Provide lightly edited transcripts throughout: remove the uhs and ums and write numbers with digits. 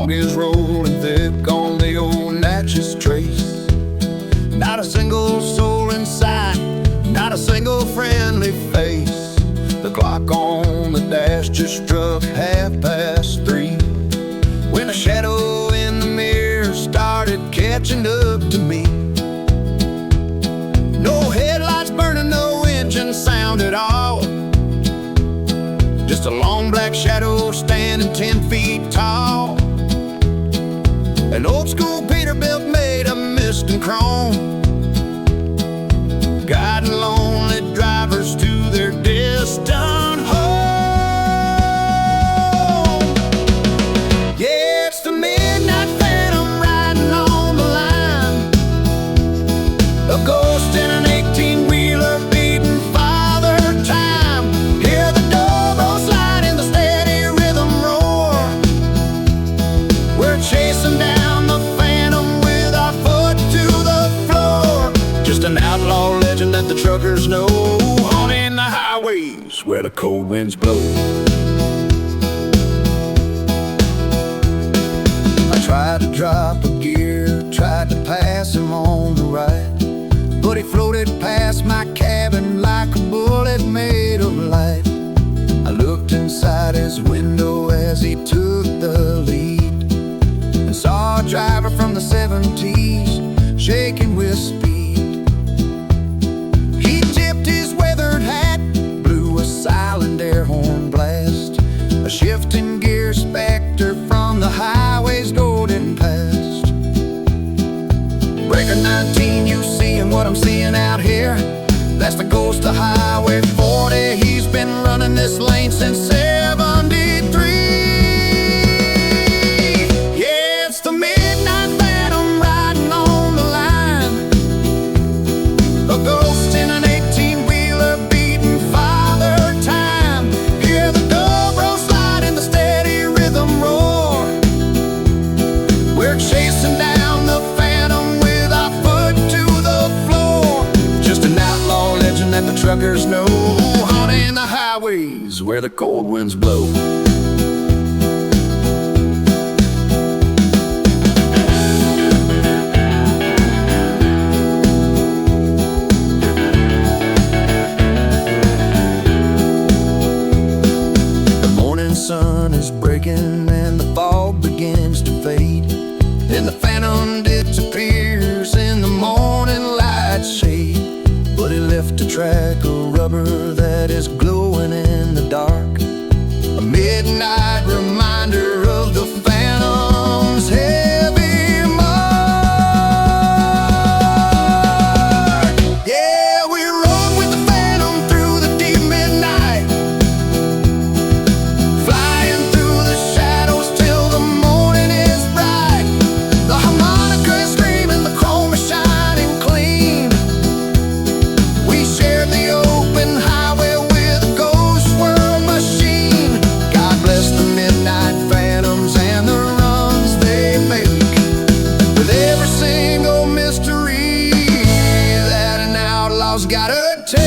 fog is rolling thick on the old Natchez Trace. Not a single soul in sight, not a single friendly face. The clock on the dash just struck 3:30 when a shadow in the mirror started catching up to me. No headlights burning, no engine sound at all. Just a long black shadow standing 10 feet tall. An old school Peterbilt made of mist and chrome, guiding lonely drivers to their distant home. Yeah, it's the midnight phantom riding on the line, a ghost in an 18-wheeler beating father time. Hear the dobro slide in the steady rhythm roar. We're chasing down the phantom with our foot to the floor. Just an outlaw legend that the truckers know, haunting the highways where the cold winds blow. I tried to drop a gear, tried to pass him on the right, but he floated past my cabin like a bullet made of light. I looked inside his window as he took the lead, and saw a driver from the 70s shaking with speed. He tipped his weathered hat, blew a silent air horn blast, a shifting gear specter from the highway's golden past. Breaker 19, you seeing what I'm seeing out here? That's the ghost of Highway 40. He's been running this lane since 73. Yeah, it's the midnight phantom riding on the line, a ghost in an 18-wheeler beating father time. Hear the dobro slide in the steady rhythm roar. We're chasing down the phantom with our foot to the floor. Just an outlaw legend that the truckers know, haunting the highways where the cold winds blow. The morning sun is breaking and the fog begins to fade, and the phantom disappears in the morning light shade. But he left a track of rubber that is glowing in the dark, a midnight reminder of the phantom's heavy mark. Yeah, we rode with the phantom through the deep midnight, flying through the shadows till the morning is bright. The harmonica is screaming, the chrome is shining clean. We shared the open highway with a ghost world machine. God bless the midnight phantoms and the runs they make, with every single mystery that an outlaw's gotta take.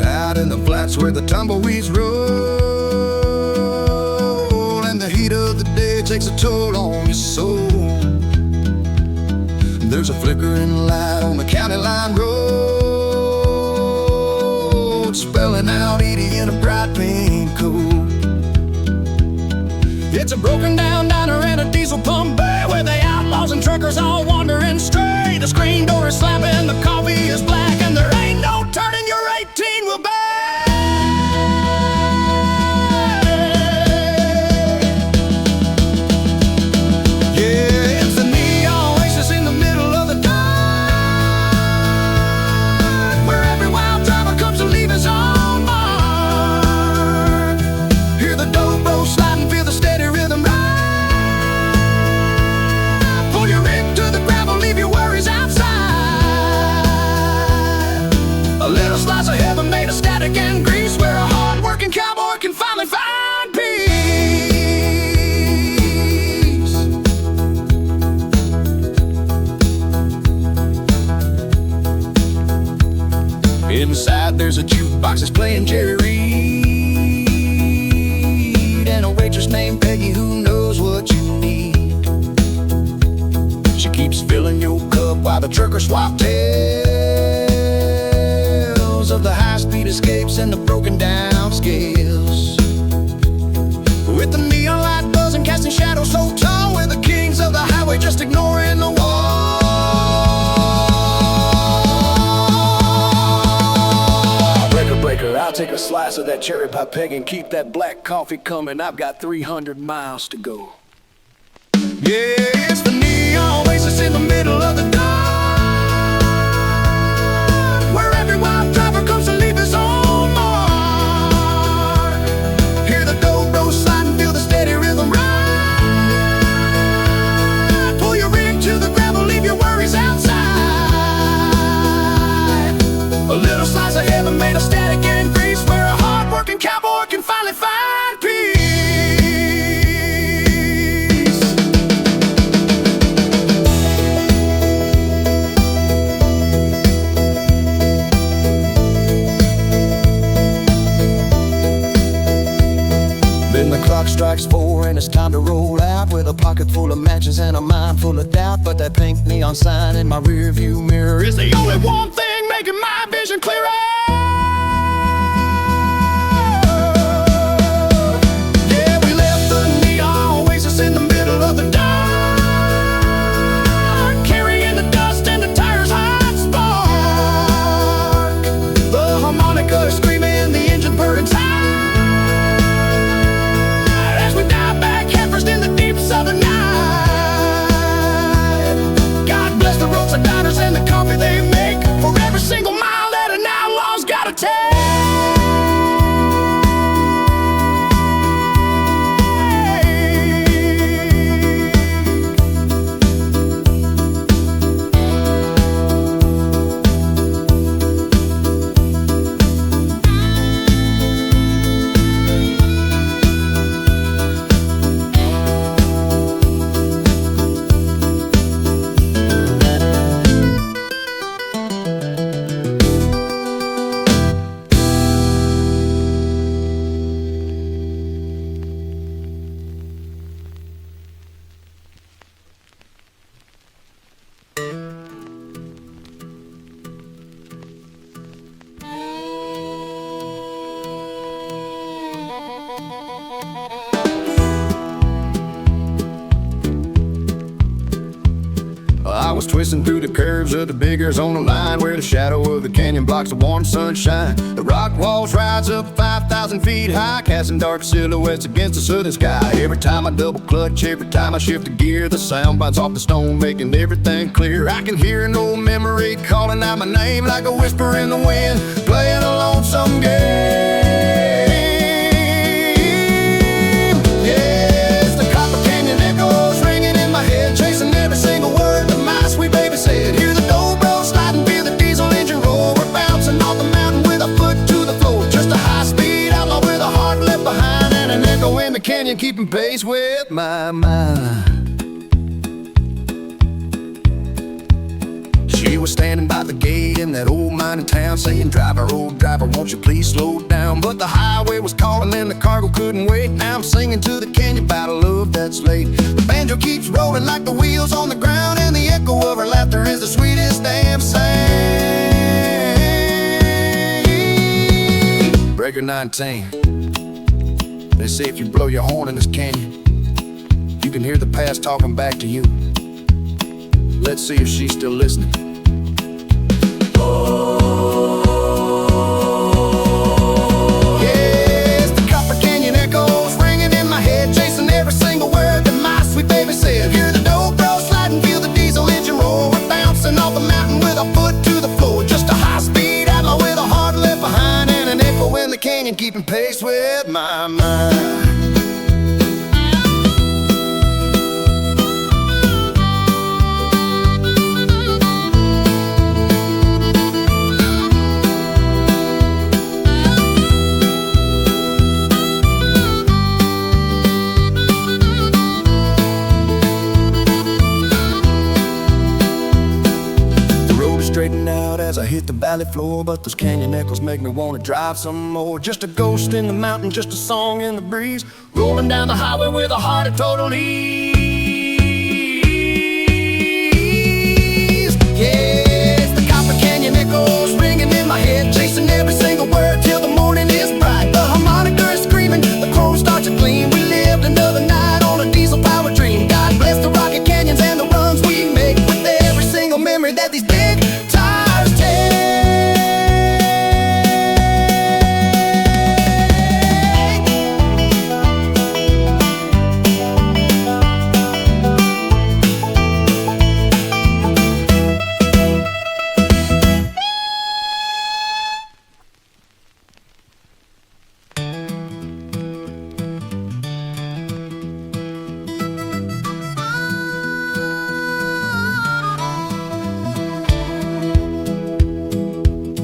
Out in the flats where the tumbleweeds roll, and the heat of the day takes a toll on your soul. There's a flickering light on the county line road, spelling out Edie in a bright pink coat. It's a broken down diner and a diesel pump bay, where the outlaws and truckers all wandering stray. The screen door is slapping, the coffee is black, and there ain't no turning your 18 wheel back. Yeah, it's the Neon Oasis in the middle of the dark, where every wild driver comes static and grease, where a hard-working cowboy can finally find peace. Inside there's a jukebox that's playing Jerry Reed, and a waitress named Peggy who knows what you need. She keeps filling your cup while the truckers swap tales of the high-speed escapes and the broken down scales. With the neon light buzzing, casting shadows so tall, we're the kings of the highway, just ignoring the wall. Breaker, I'll take a slice of that cherry pie, Peg, and keep that black coffee coming. I've got 300 miles to go. Yeah, it's the Neon Oasis in the middle of the dark, where every wild driver comes to leave his own mark. Hear the dobro slide and feel the steady rhythm ride. Pull your rig to the gravel, leave your worries outside. A little slice of heaven made of static and grease, where a hard-working cowboy can finally find peace. Then the clock strikes 4 and it's time to roll out, with a pocket full of matches and a mind full of doubt. But that pink neon sign in my rear view mirror is the only one thing making my vision clearer. Yeah, we left the Neon Oasis in the middle of the dark, carrying the dust and the tires' hot spark. The harmonica is screaming, the engine purring tight, as we dive back headfirst in the deep southern night. God bless the roadside diners and the coffee they make, for every single mile that an outlaw's gotta take. I was twisting through the curves of the biggers on the line, where the shadow of the canyon blocks the warm sunshine. The rock walls rise up 5,000 feet high, casting dark silhouettes against the southern sky. Every time I double clutch, every time I shift a gear, the sound bounce off the stone, making everything clear. I can hear an old memory calling out my name like a whisper in the wind, playing a lonesome game. Yeah, it's the Copper Canyon echoes ringing in my head, chasing every single word that my sweet baby said. Hear the dobro sliding, feel the diesel engine roar. We're bouncing off the mountain with a foot to the floor, just a high-speed outlaw with a heart left behind, and an echo in the canyon keeping pace with my mind. She was standing by the gate in that old mining town, saying, "Driver, old driver, won't you please slow down?" But the highway was calling and the cargo couldn't wait. Now I'm singing to the canyon about a love that's late. The banjo keeps rolling like the wheels on the ground, and the echo of her laughter is the sweetest damn sound. Breaker 19. They say if you blow your horn in this canyon, you can hear the past talking back to you. Let's see if she's still listening. Yeah, it's the Copper Canyon echoes ringing in my head, chasing every single word that my sweet baby said. Hear the dobro sliding, feel the diesel engine roar. We're bouncing off the mountain with a foot to the floor, just a high-speed outlaw with a heart left behind, and an echo in the canyon keeping pace with my mind. valley floor, but those canyon echoes make me wanna drive some more. Just a ghost in the mountain, just a song in the breeze, rolling down the highway with a heart of total ease. Yeah, it's the Copper Canyon echoes ringing in my head, chasing every single word till the morning is bright. The harmonica is screaming, the chrome starts to gleam. We lived another night on a diesel power dream. God bless the rocky canyons and the runs we make, with every single memory that these big tires take.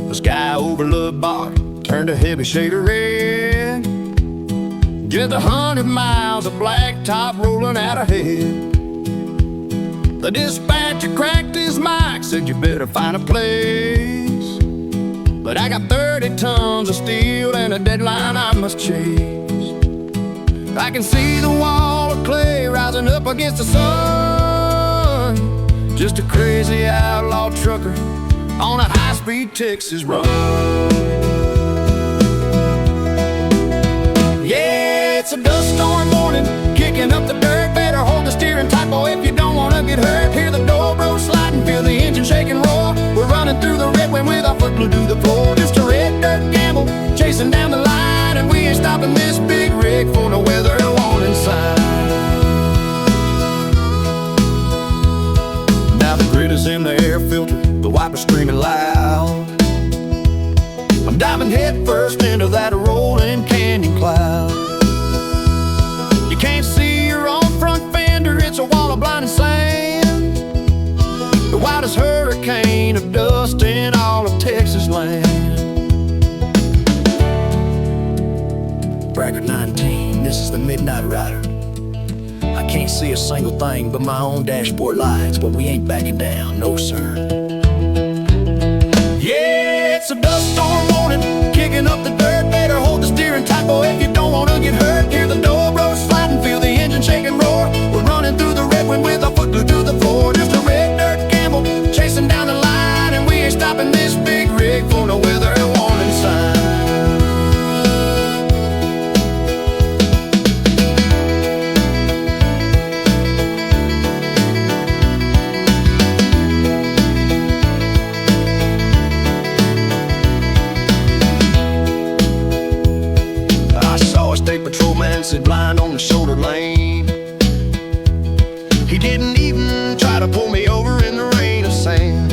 The sky overlooked bar turned a heavy shade of red. Just 100 miles of blacktop rolling out ahead. The dispatcher cracked his mic, said you better find a place. But I got 30 tons of steel and a deadline I must chase. I can see the wall of clay rising up against the sun. Just a crazy outlaw trucker on a high-speed Texas run. Yeah, it's a dust storm morning, kicking up the dirt. Better hold the steering tight, boy, if you don't wanna get hurt. Hear the dobro sliding, feel the engine shake and roar. We're running through the red wind with our foot glued to the floor. Just a red dirt gamble, chasing down the line, and we ain't stopping this big rig for no weather warning sign. Now the grid is in the air filter, the wipers screaming loud. I'm diving head first into that rolling canyon cloud. You can't see your own front fender, it's a wall of blinding sand. The wildest hurricane of dust in all of Texas land. Bracket 19, this is the Midnight Rider. I can't see a single thing but my own dashboard lights, but we ain't backing down, no sir. Yeah, it's a dust storm morning, kicking up the dirt. Better hold the steering tight, boy, if you don't wanna get hurt. Hear the dobro sliding, feel the engine shake and roar. We're running through the red wind with our foot glued to the floor. Just a red dirt gamble, chasing down the line, and we ain't stopping this big rig for no weather warning sign. State patrolman sit blind on the shoulder lane. He didn't even try to pull me over in the rain of sand.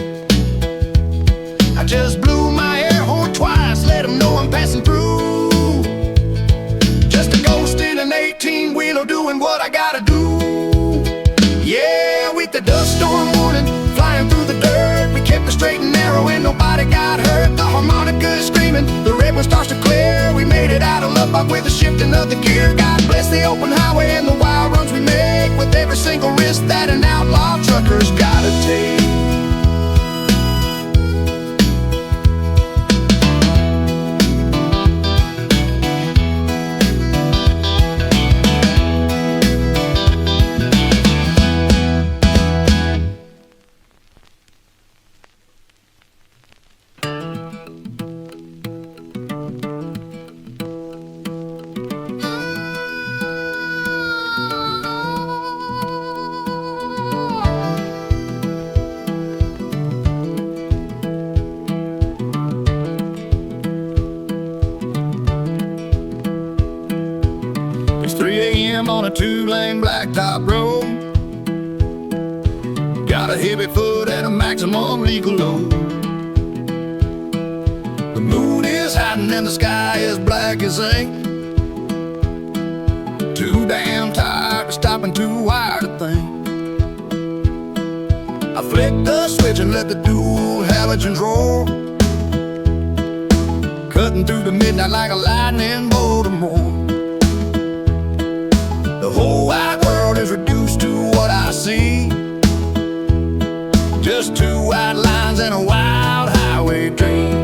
I just blew my air horn twice, let him know I'm passing through. Just a ghost in an 18-wheeler doing what I gotta do. Yeah, with the dust storm warning, flying through the dirt, we kept it straight and narrow and nobody got hurt. The harmonica is screaming, the red one starts to clear. We made it out of Lubbock with the shifting of the gear. God bless the open highway and the wild runs we make, with every single risk that an outlaw trucker's gotta take. It's 3 a.m. on a 2-lane blacktop road. Got a heavy foot at a maximum legal load. The moon is hiding and the sky is black as ink. Too damn tired to stop and too wired to think. I flicked the switch and let the dual halogens roar, cutting through the midnight like a lightning bolt or more. The whole wide world is reduced to what I see, just 2 white lines and a wild highway dream.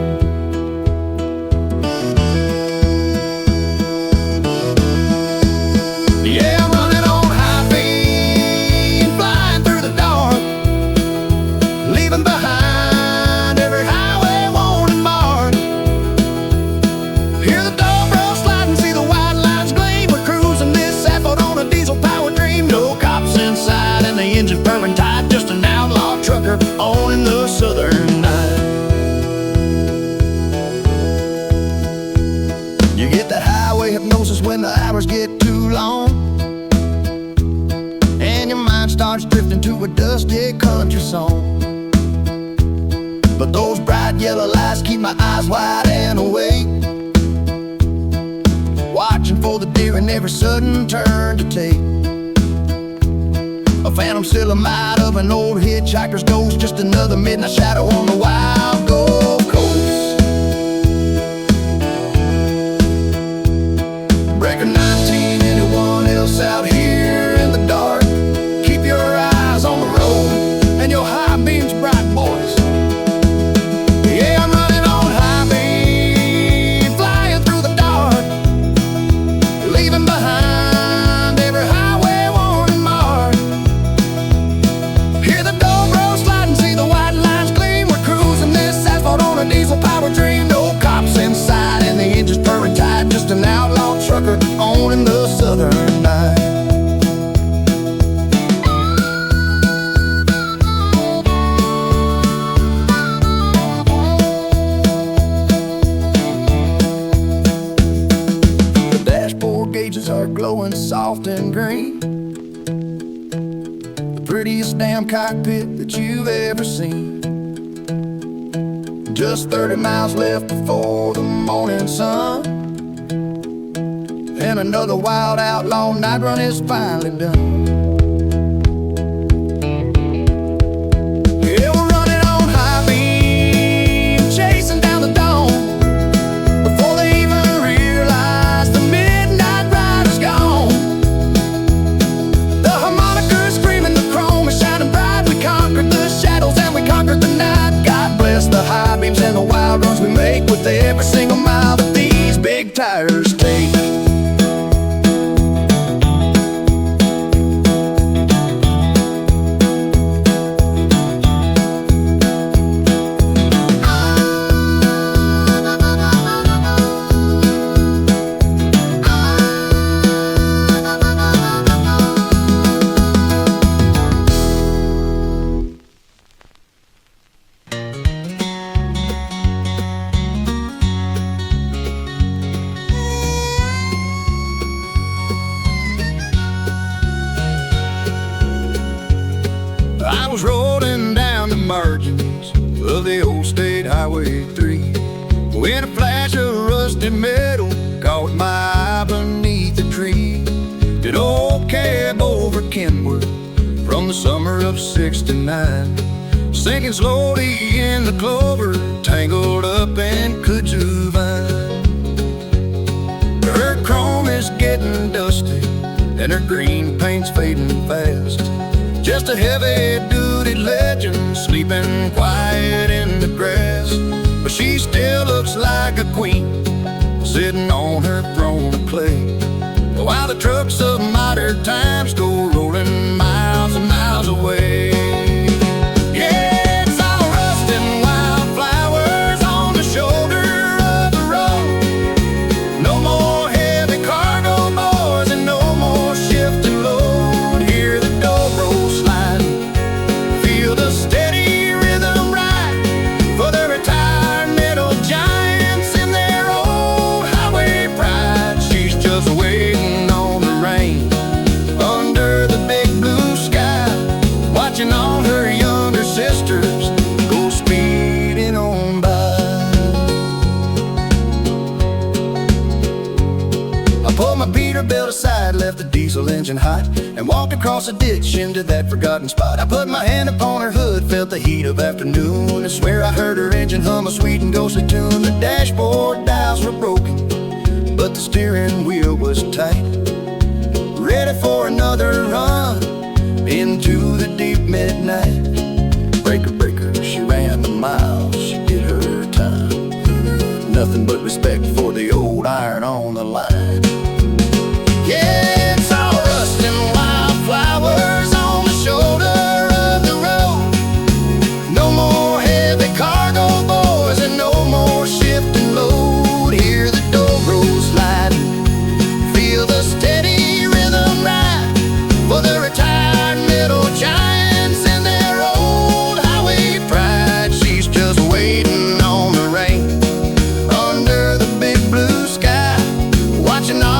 rustic country song. But those bright yellow lights keep my eyes wide and awake, watching for the deer in every sudden turn to take. A phantom silhouette of an old hitchhiker's ghost, just another midnight shadow on the wild Gold Coast. Breaker 19, anyone else out here in the dark? Keep your eyes on the road and your high beams bright, boys. Yeah, I'm running on high beam, flying through the dark, leaving behind every highway warning mark. Hear the dobro slide and see the white lines gleam. We're cruising this asphalt on a diesel power dream. No cops inside and the engine's purring tight, just an outlaw trucker owning the southern night. The dashboard gauges are glowing soft and green, the prettiest damn cockpit that you've ever seen. Just 30 miles left before the morning sun, and another wild outlaw night run is finally done. Yeah, we're running on high beam, chasing down the dawn, before they even realize the midnight ride is gone. The harmonica is screaming, the chrome is shining bright. We conquered the shadows and we conquered the night. God bless the high beams and the wild runs we make with every single mile that these big tires take. I was rolling down the margins of the old state highway 3 when a flash of rusted metal caught my eye beneath a tree. An old cab over Kenworth from the summer of '69, sinking slowly in the clover, tangled up in kudzu vine. Her chrome is getting dusty and her green paint's fading fast. Just a heavy-duty legend sleeping quiet in the grass. But she still looks like a queen, sitting on her throne of clay, while the trucks of modern times go rolling miles and miles away. Yeah, it's all rust and wildflowers on the shoulder of the road. No more heavy cargo boys and no more shift and load. Hear the dobro sliding, feel the steady rhythm ride for the retired metal giants in their old highway pride. She's just waiting on the rain under the big blue sky, watching all her younger sisters go speeding on by. I pulled my Peterbilt aside, left the diesel engine hot, and walked across the ditch into that forgotten spot. I put my hand upon her hood, felt the heat of afternoon. I swear I heard her engine hum a sweet and ghostly tune. The dashboard dials were broken, but the steering wheel was tight, ready for another run into the deep midnight. Breaker, breaker, she ran the miles, she did her time. Nothing but respect for the old iron on the line. Yeah, it's all rust and wildflowers on the shoulder of the road. No more heavy cargo boys and no more shift and load. Hear the dobro sliding, feel the steady rhythm ride for the retired middle giants in their old highway pride. She's just waiting on the rain under the big blue sky, watching all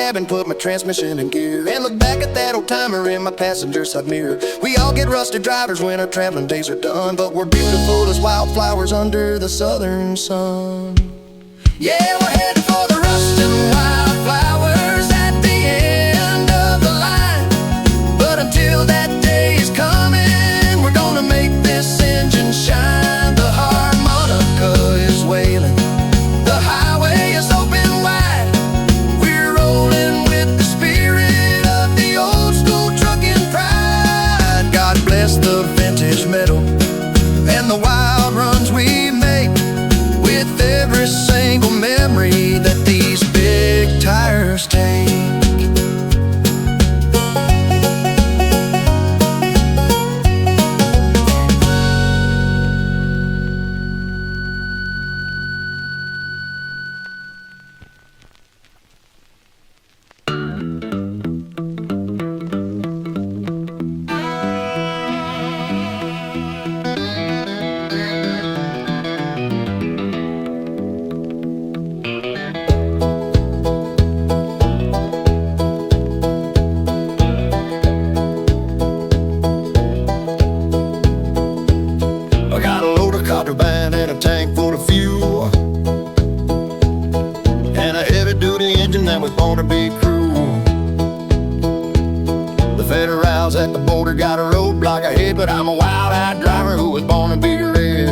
cabin, put my transmission in gear, and look back at that old timer in my passenger side mirror. We all get rusty drivers when our traveling days are done, but we're beautiful as wildflowers under the southern sun. Yeah, we're heading for the rusting wildflowers at the end of the line. But until that day is coming, we're gonna make this engine shine. The harmonica is wailing, the highway is open wide. We're rolling with the spirit of the old school trucking pride. God bless the vintage metal and the wild runs we make, with every single memory that these big tires take. Contraband and a tank full of fuel, and a heavy-duty engine that was born to be cruel. The federals at the border got a roadblock ahead, but I'm a wild-eyed driver who was born to be red.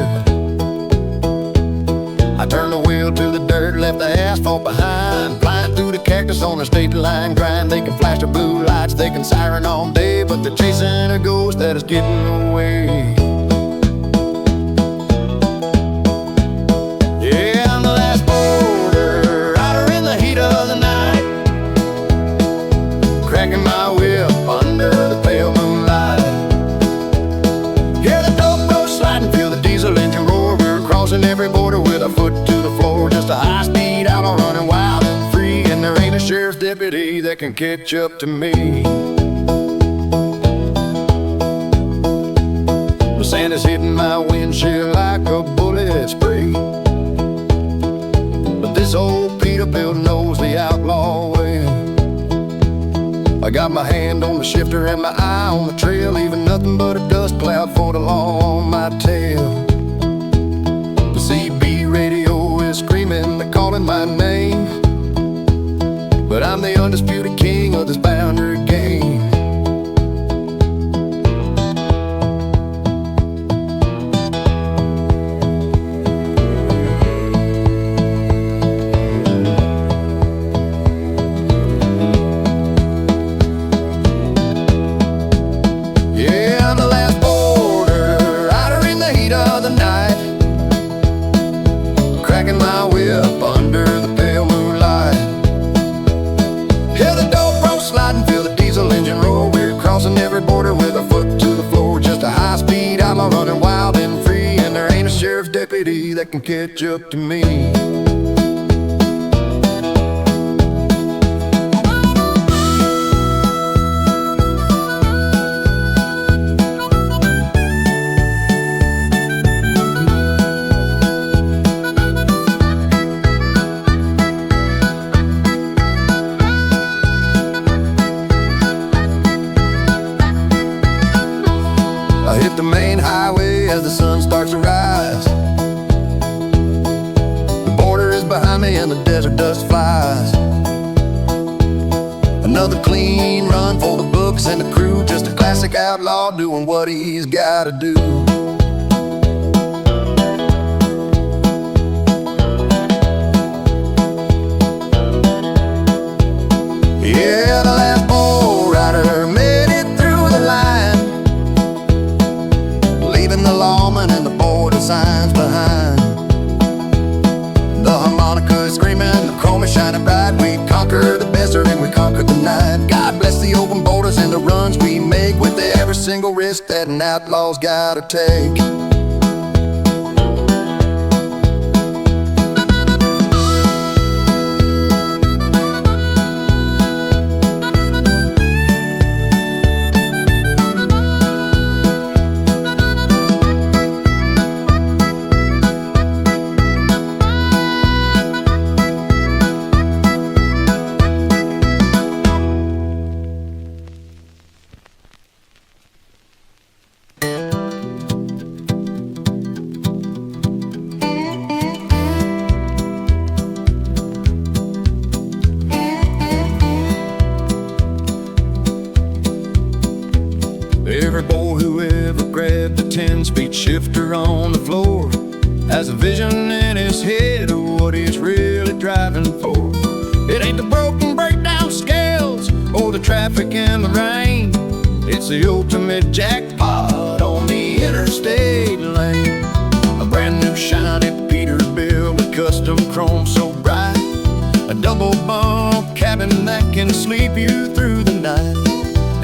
I turned the wheel to the dirt, left the asphalt behind, flying through the cactus on the state line grind. They can flash their blue lights, they can siren all day, but they're chasing a ghost that is getting away. Cracking my whip under the pale moonlight. Hear the dope go sliding, feel the diesel engine roar. We're crossing every border with our foot to the floor. Just a high-speed outlaw running wild and free, and there ain't a sheriff's deputy that can catch up to me. The sand is hitting my windshield like a bullet spray, but this old Peterbilt knows the outlaw way. I got my hand on the shifter and my eye on the trail, leaving nothing but a dust cloud for the law on my tail. The CB radio is screaming, they're calling my name, but I'm the undisputed king of this boundary game. Cracking my whip under the pale moonlight. Hear the dope roll sliding, feel the diesel engine roar. We're crossing every border with our foot to the floor. Just a high-speed outlaw running wild and free, and there ain't a sheriff's deputy that can catch up to me. I hit the main highway as the sun starts to rise. The border is behind me and the desert dust flies. Another clean run for the books and the crew, just a classic outlaw doing what he's gotta do. Yeah, the last bull rider made it through the line, leaving the lawman and the border signs behind. The harmonica is screaming, the chrome is shining bright. We conquer the desert and we conquer the night. God bless the open borders and the runs we make, with every single risk that an outlaw's gotta take. has a vision in his head of what he's really driving for. It ain't the broken breakdown scales or the traffic and the rain. It's the ultimate jackpot on the interstate lane. A brand new shiny Peterbilt with custom chrome so bright, a double bunk cabin that can sleep you through the night,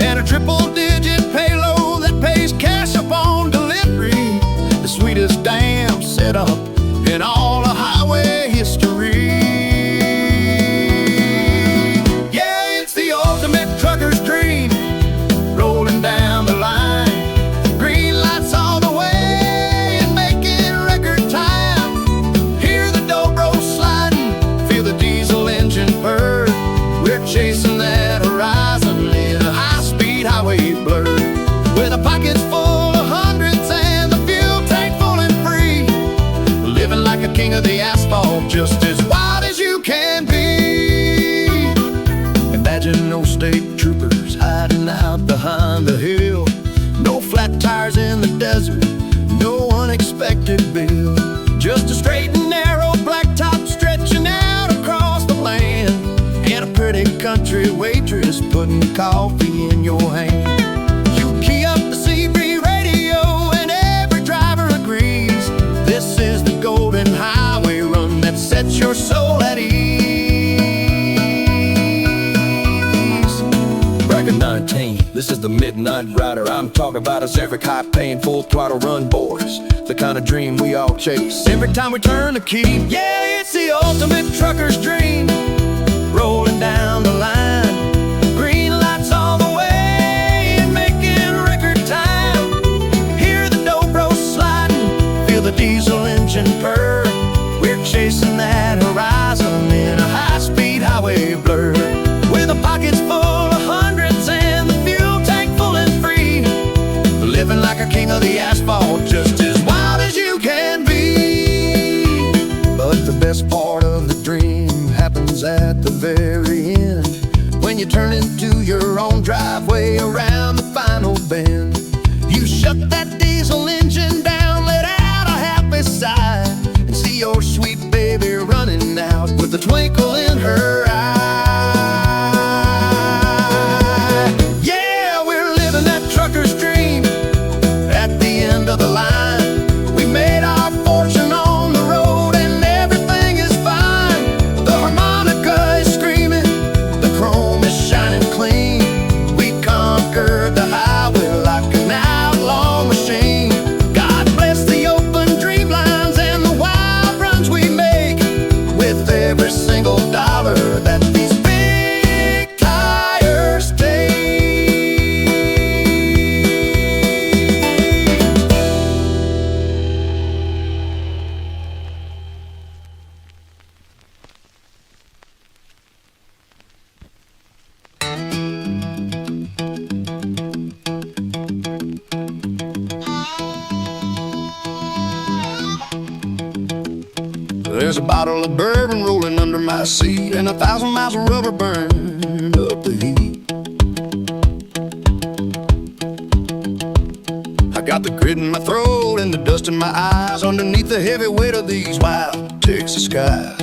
and a triple-digit payload that pays cash upon delivery. The sweetest damn setup in all of highway history. Yeah, it's the ultimate trucker's dream, rolling down the line. Green lights all the way and making record time. Hear the dobro sliding, feel the diesel engine purr. We're chasing that horizon in a high-speed highway blur, with our pockets full of hundreds and the fuel tank full and free. Living like a king of the asphalt, just as wild as you can be. Imagine no state troopers hiding out behind the hill, no flat tires in the desert, no unexpected bill. Just a straight and narrow blacktop stretching out across the land, and a pretty country waitress putting coffee in your hand. You key up the CB radio and every driver agrees this is the golden highway run that sets your soul at ease. Bracket 19, this is the midnight rider. I'm talking about us every high-paying full throttle run boys, the kind of dream we all chase every time we turn the key. Yeah, it's the ultimate trucker's dream, rolling down the line. Green lights all the way and making record time. Hear the dobro sliding, feel the diesel engine purr. We're chasing that horizon in a high-speed highway blur, with the pockets full of hundreds and the fuel tank full and free. Living like a king of the asphalt, just as wild as you can be. But the best part of the dream happens at the very end, when you turn into your own driveway around the final bend. You shut that diesel engine down, let out a happy sigh, and see your sweet baby running out with a twinkle in her eye. Yeah, we're living that trucker's dream at the end of the line. We made our fortune on the road and everything is fine. The harmonica is screaming, the chrome is shining clean. We conquered the highway like an outlaw machine. God bless the open dream lines and the wild runs we make, with every single dollar that these big tires take. There's a bottle of bourbon rolling under my seat, and 1,000 miles of rubber burned up the heat. I got the grit in my throat and the dust in my eyes underneath the heavy weight of these wild Texas skies.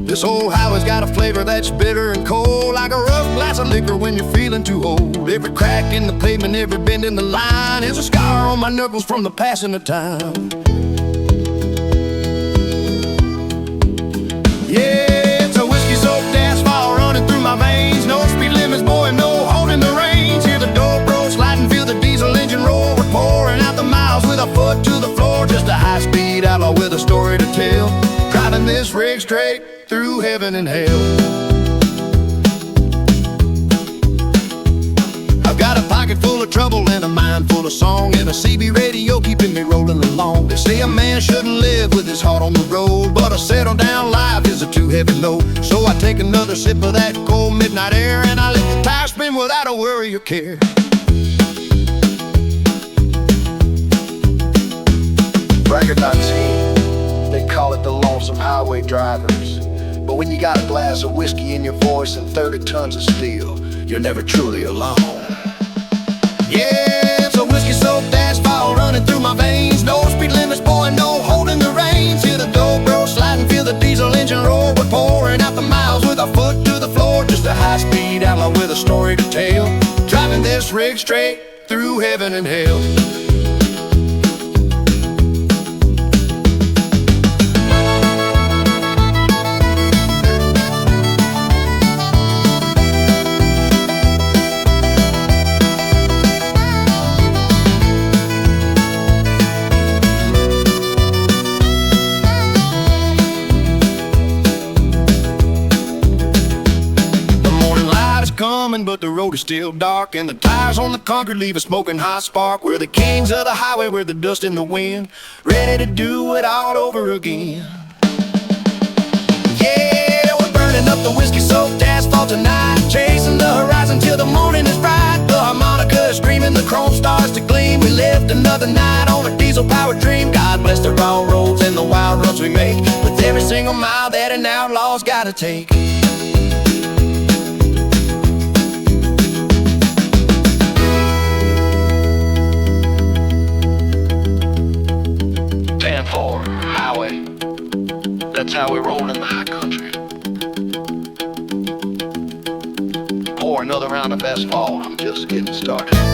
This old highway's got a flavor that's bitter and cold, like a rough glass of liquor when you're feeling too old. Every crack in the pavement, every bend in the line is a scar on my knuckles from the passing of time. Yeah, it's a whiskey-soaked asphalt running through my veins. No speed limits, boy, no holding the reins. Hear the dobro sliding, feel the diesel engine roar. We're pouring out the miles with a foot to the floor. Just a high-speed outlaw with a story to tell, driving this rig straight through heaven and hell. I've got a pocket full of trouble and a mind full of song, and a CB radio keeping me rolling along. They say a man shouldn't live with his heart on the road, but a settle down life is a too heavy load. So I take another sip of that cold midnight air, and I let the tires spin without a worry or care. Bracket 19, they call it the lonesome highway drivers. But when you got a glass of whiskey in your voice and 30 tons of steel, you're never truly alone. Yeah, it's a whiskey-soaked asphalt rig straight through heaven and hell. But the road is still dark, and the tires on the concrete leave a smoking hot spark. We're the kings of the highway, we're the dust in the wind, ready to do it all over again. Yeah, we're burning up the whiskey-soaked asphalt tonight, chasing the horizon till the morning is bright. The harmonica is screaming, the chrome stars to gleam. We lived another night on a diesel-powered dream. God bless the raw roads and the wild runs we make, with every single mile that an outlaw's gotta take. Highway, that's how we roll in the high country. Pour another round of asphalt, I'm just getting started.